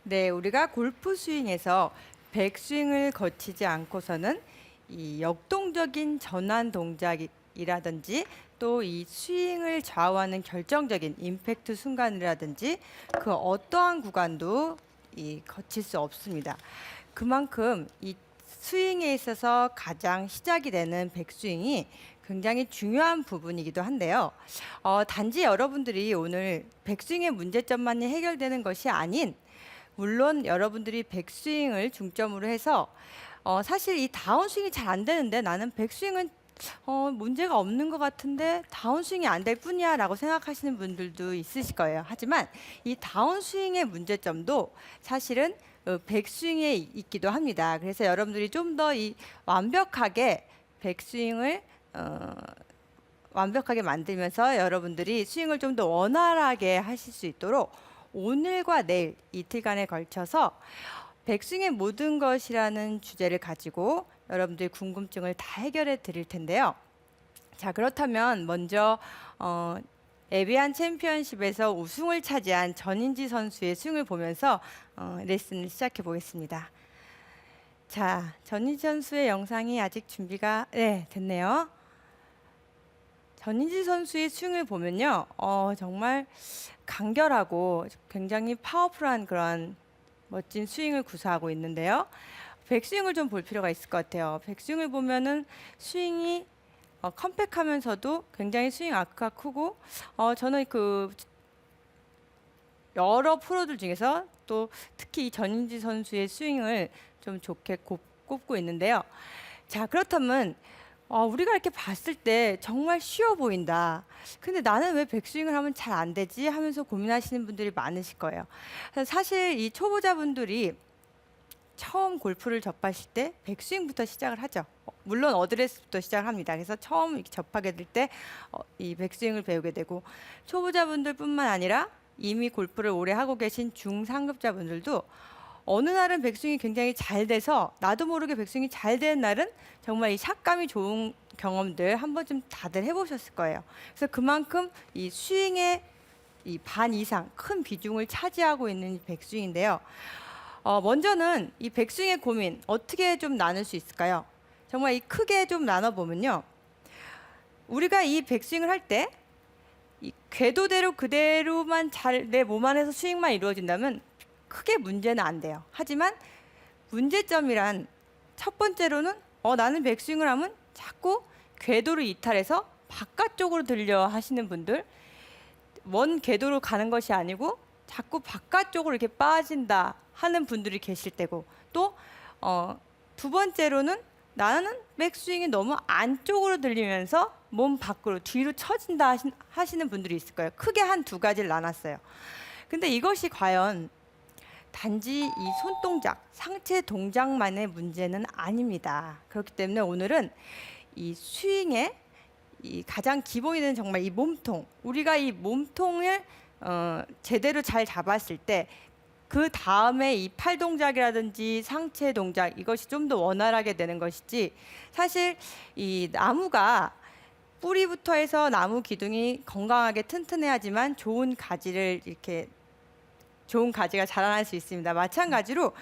네, 우리가 골프 스윙에서 백스윙을 거치지 않고서는 이 역동적인 전환 동작이라든지 또 이 스윙을 좌우하는 결정적인 임팩트 순간이라든지 그 어떠한 구간도 거칠 수 없습니다. 그만큼 이 스윙에 있어서 가장 시작이 되는 백스윙이 굉장히 중요한 부분이기도 한데요. 단지 여러분들이 오늘 백스윙의 문제점만이 해결되는 것이 아닌, 물론 여러분들이 백스윙을 중점으로 해서 사실 이 다운스윙이 잘 안 되는데 나는 백스윙은 문제가 없는 것 같은데 다운스윙이 안 될 뿐이야 라고 생각하시는 분들도 있으실 거예요. 하지만 이 다운스윙의 문제점도 사실은 백스윙에 있기도 합니다. 그래서 여러분들이 좀 더 이 완벽하게 백스윙을 완벽하게 만들면서 여러분들이 스윙을 좀 더 원활하게 하실 수 있도록 오늘과 내일 이틀간에 걸쳐서 백스윙의 모든 것이라는 주제를 가지고 여러분들의 궁금증을 다 해결해 드릴 텐데요. 자, 그렇다면 먼저 에비안 챔피언십에서 우승을 차지한 전인지 선수의 스윙을 보면서 레슨을 시작해 보겠습니다. 자, 전인지 선수의 영상이 아직 준비가 됐네요. 전인지 선수의 스윙을 보면요, 정말 간결하고 굉장히 파워풀한 그런 멋진 스윙을 구사하고 있는데요. 백스윙을 좀 볼 필요가 있을 것 같아요. 백스윙을 보면은 스윙이 컴팩하면서도 굉장히 스윙 아크가 크고, 저는 그 여러 프로들 중에서 또 특히 이 전인지 선수의 스윙을 좀 좋게 꼽고 있는데요. 자, 그렇다면 우리가 이렇게 봤을 때 정말 쉬워 보인다. 근데 나는 왜 백스윙을 하면 잘 안 되지? 하면서 고민하시는 분들이 많으실 거예요. 사실 이 초보자분들이 처음 골프를 접하실 때 백스윙부터 시작을 하죠. 물론 어드레스부터 시작을 합니다. 그래서 처음 이렇게 접하게 될 때 이 백스윙을 배우게 되고, 초보자분들뿐만 아니라 이미 골프를 오래 하고 계신 중상급자분들도 어느 날은 백스윙이 굉장히 잘 돼서 나도 모르게 백스윙이 잘 되는 날은 정말 이 샷감이 좋은 경험들 한 번쯤 다들 해보셨을 거예요. 그래서 그만큼 이 스윙의 이 반 이상 큰 비중을 차지하고 있는 이 백스윙인데요. 먼저는 이 백스윙의 고민 어떻게 좀 나눌 수 있을까요? 정말 이 크게 좀 나눠보면요. 우리가 이 백스윙을 할 때 이 궤도대로 그대로만 잘 내 몸 안에서 스윙만 이루어진다면 크게 문제는 안 돼요. 하지만 문제점이란 첫 번째로는 나는 백스윙을 하면 자꾸 궤도를 이탈해서 바깥쪽으로 들려 하시는 분들, 먼 궤도로 가는 것이 아니고 자꾸 바깥쪽으로 이렇게 빠진다 하는 분들이 계실 때고, 또 두 번째로는 나는 백스윙이 너무 안쪽으로 들리면서 몸 밖으로 뒤로 처진다 하시는 분들이 있을 거예요. 크게 한 두 가지를 나눴어요. 근데 이것이 과연 단지 이 손동작, 상체 동작만의 문제는 아닙니다. 그렇기 때문에 오늘은 이 스윙의 이 가장 기본이 되는 정말 이 몸통, 우리가 이 몸통을 제대로 잘 잡았을 때 그 다음에 이 팔 동작이라든지 상체 동작, 이것이 좀 더 원활하게 되는 것이지, 사실 이 나무가 뿌리부터 해서 나무 기둥이 건강하게 튼튼해야지만 좋은 가지가 자라날 수 있습니다. 마찬가지로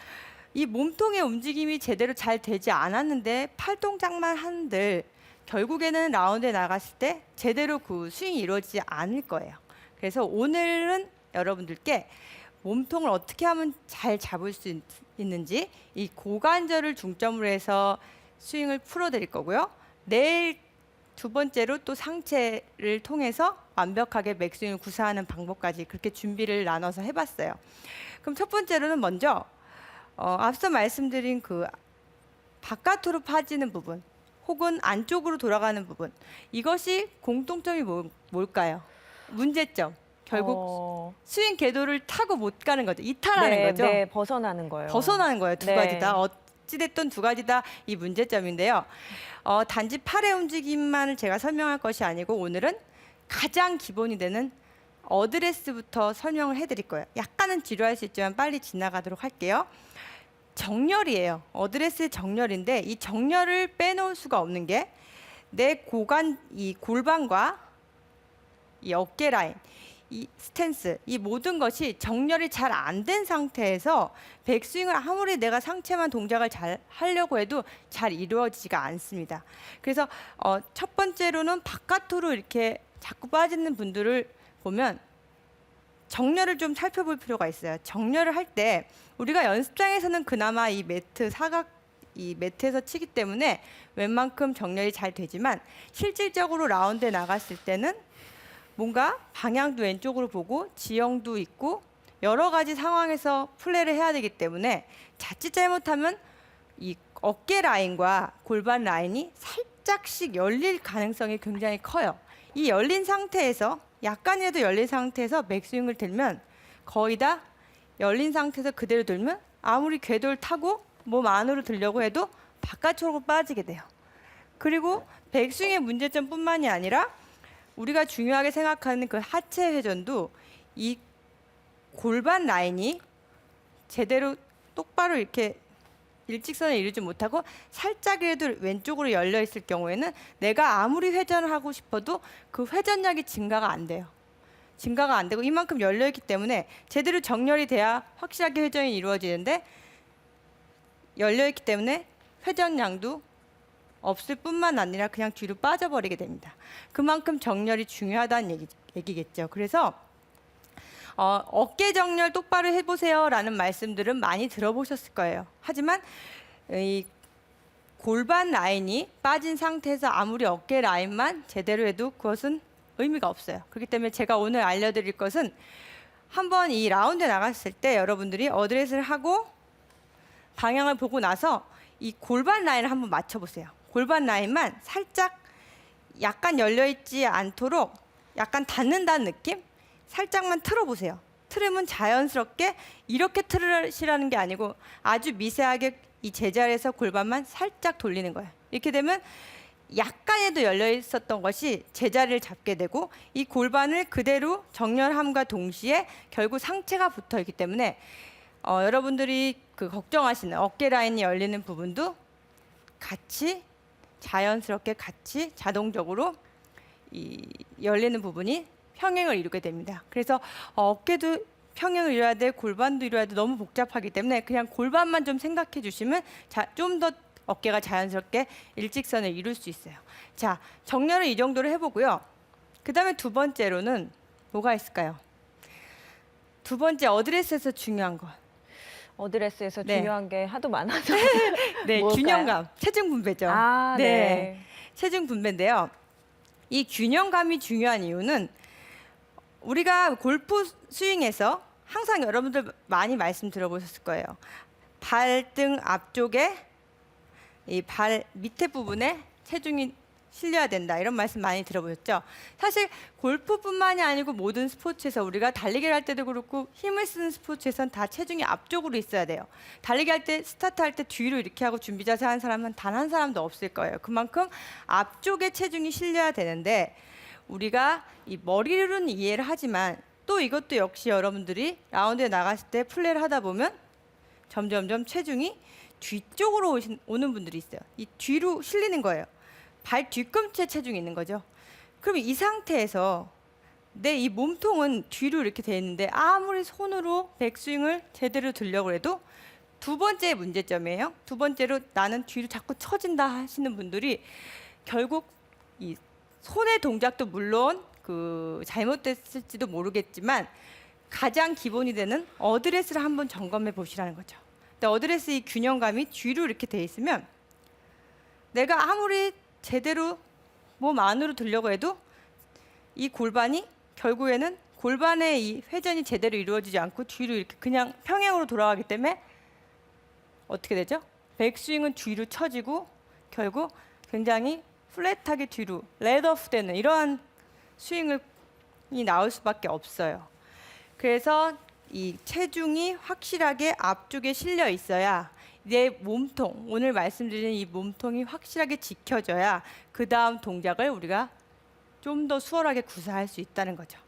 이 몸통의 움직임이 제대로 잘 되지 않았는데 팔 동작만 한들 결국에는 라운드에 나갔을 때 제대로 그 스윙이 이루어지지 않을 거예요. 그래서 오늘은 여러분들께 몸통을 어떻게 하면 잘 잡을 수 있는지 이 고관절을 중점으로 해서 스윙을 풀어드릴 거고요. 내일 두 번째로 또 상체를 통해서 완벽하게 맥스윙을 구사하는 방법까지 그렇게 준비를 나눠서 해봤어요. 그럼 첫 번째로는 먼저 앞서 말씀드린 그 바깥으로 파지는 부분 혹은 안쪽으로 돌아가는 부분, 이것이 공통점이 뭘까요? 문제점. 결국 스윙 궤도를 타고 못 가는 거죠. 이탈하는 거죠. 네, 벗어나는 거예요. 벗어나는 거예요. 두 네. 가지 다. 어찌됐든 두 가지 다 이 문제점인데요. 단지 팔의 움직임만을 제가 설명할 것이 아니고 오늘은 가장 기본이 되는 어드레스부터 설명을 해드릴 거예요. 약간은 지루할 수 있지만 빨리 지나가도록 할게요. 정렬이에요. 어드레스의 정렬인데 이 정렬을 빼놓을 수가 없는 게 내 이 골반과 이 어깨 라인, 이 스탠스, 이 모든 것이 정렬이 잘 안 된 상태에서 백스윙을 아무리 내가 상체만 동작을 잘 하려고 해도 잘 이루어지지가 않습니다. 그래서 첫 번째로는 바깥으로 이렇게 자꾸 빠지는 분들을 보면 정렬을 좀 살펴볼 필요가 있어요. 정렬을 할 때 우리가 연습장에서는 그나마 이 매트에서 치기 때문에 웬만큼 정렬이 잘 되지만 실질적으로 라운드에 나갔을 때는 뭔가 방향도 왼쪽으로 보고 지형도 있고 여러 가지 상황에서 플레이를 해야 되기 때문에 자칫 잘못하면 이 어깨 라인과 골반 라인이 살짝씩 열릴 가능성이 굉장히 커요. 이 열린 상태에서 약간이라도 열린 상태에서 백스윙을 들면 거의 다 열린 상태에서 그대로 들면 아무리 궤도를 타고 몸 안으로 들려고 해도 바깥쪽으로 빠지게 돼요. 그리고 백스윙의 문제점뿐만이 아니라 우리가 중요하게 생각하는 그 하체 회전도 이 골반 라인이 제대로 똑바로 이렇게 일직선을 이루지 못하고 살짝이라도 왼쪽으로 열려 있을 경우에는 내가 아무리 회전을 하고 싶어도 그 회전력이 증가가 안 돼요. 증가가 안 되고 이만큼 열려 있기 때문에 제대로 정렬이 돼야 확실하게 회전이 이루어지는데 열려 있기 때문에 회전량도 없을 뿐만 아니라 그냥 뒤로 빠져버리게 됩니다. 그만큼 정렬이 중요하다는 얘기겠죠. 그래서 어깨 정렬 똑바로 해보세요 라는 말씀들은 많이 들어보셨을 거예요. 하지만 이 골반 라인이 빠진 상태에서 아무리 어깨 라인만 제대로 해도 그것은 의미가 없어요. 그렇기 때문에 제가 오늘 알려드릴 것은 한번 이 라운드에 나갔을 때 여러분들이 어드레스를 하고 방향을 보고 나서 이 골반 라인을 한번 맞춰보세요. 골반 라인만 살짝 약간 열려있지 않도록 약간 닿는다는 느낌? 살짝만 틀어보세요. 틀으면 자연스럽게 이렇게 틀으시라는 게 아니고 아주 미세하게 이 제자리에서 골반만 살짝 돌리는 거예요. 이렇게 되면 약간에도 열려 있었던 것이 제자리를 잡게 되고 이 골반을 그대로 정렬함과 동시에 결국 상체가 붙어 있기 때문에 여러분들이 그 걱정하시는 어깨 라인이 열리는 부분도 같이 자연스럽게 같이 자동적으로 이 열리는 부분이 평행을 이루게 됩니다. 그래서 어깨도 평행을 이뤄야 돼, 골반도 이뤄야 돼 너무 복잡하기 때문에 그냥 골반만 좀 생각해 주시면 좀 더 어깨가 자연스럽게 일직선을 이룰 수 있어요. 자, 정렬을 이 정도로 해보고요. 그 다음에 두 번째로는 뭐가 있을까요? 두 번째 어드레스에서 중요한 것. 어드레스에서 네. 중요한 게 하도 많아서 네, 뭘까요? 균형감, 체중 분배죠. 아, 네. 체중 분배인데요. 이 균형감이 중요한 이유는 우리가 골프 스윙에서 항상 여러분들 많이 말씀 들어보셨을 거예요. 발등 앞쪽에 이 발 밑에 부분에 체중이 실려야 된다 이런 말씀 많이 들어보셨죠. 사실 골프뿐만이 아니고 모든 스포츠에서 우리가 달리기를 할 때도 그렇고 힘을 쓰는 스포츠에선 다 체중이 앞쪽으로 있어야 돼요. 달리기 할 때 스타트 할 때 뒤로 이렇게 하고 준비 자세 하는 사람은 단 한 사람도 없을 거예요. 그만큼 앞쪽에 체중이 실려야 되는데 우리가 이 머리로는 이해를 하지만 또 이것도 역시 여러분들이 라운드에 나갔을 때 플레이를 하다 보면 점점점 체중이 뒤쪽으로 오는 분들이 있어요. 이 뒤로 실리는 거예요. 발 뒤꿈치에 체중이 있는 거죠. 그럼 이 상태에서 내 이 몸통은 뒤로 이렇게 돼 있는데 아무리 손으로 백스윙을 제대로 들려고 해도 두 번째 문제점이에요. 두 번째로 나는 뒤로 자꾸 처진다 하시는 분들이 결국 이 손의 동작도 물론 그 잘못됐을지도 모르겠지만 가장 기본이 되는 어드레스를 한번 점검해 보시라는 거죠. 근데 어드레스 이 균형감이 뒤로 이렇게 돼 있으면 내가 아무리 제대로 몸 안으로 들려고 해도 이 골반이 결국에는 골반의 이 회전이 제대로 이루어지지 않고 뒤로 이렇게 그냥 평행으로 돌아가기 때문에 어떻게 되죠? 백스윙은 뒤로 처지고 결국 굉장히 플랫하게 뒤로 렛오프 되는 이러한 스윙이 나올 수밖에 없어요. 그래서 이 체중이 확실하게 앞쪽에 실려 있어야 내 몸통, 오늘 말씀드린 이 몸통이 확실하게 지켜져야 그 다음 동작을 우리가 좀 더 수월하게 구사할 수 있다는 거죠.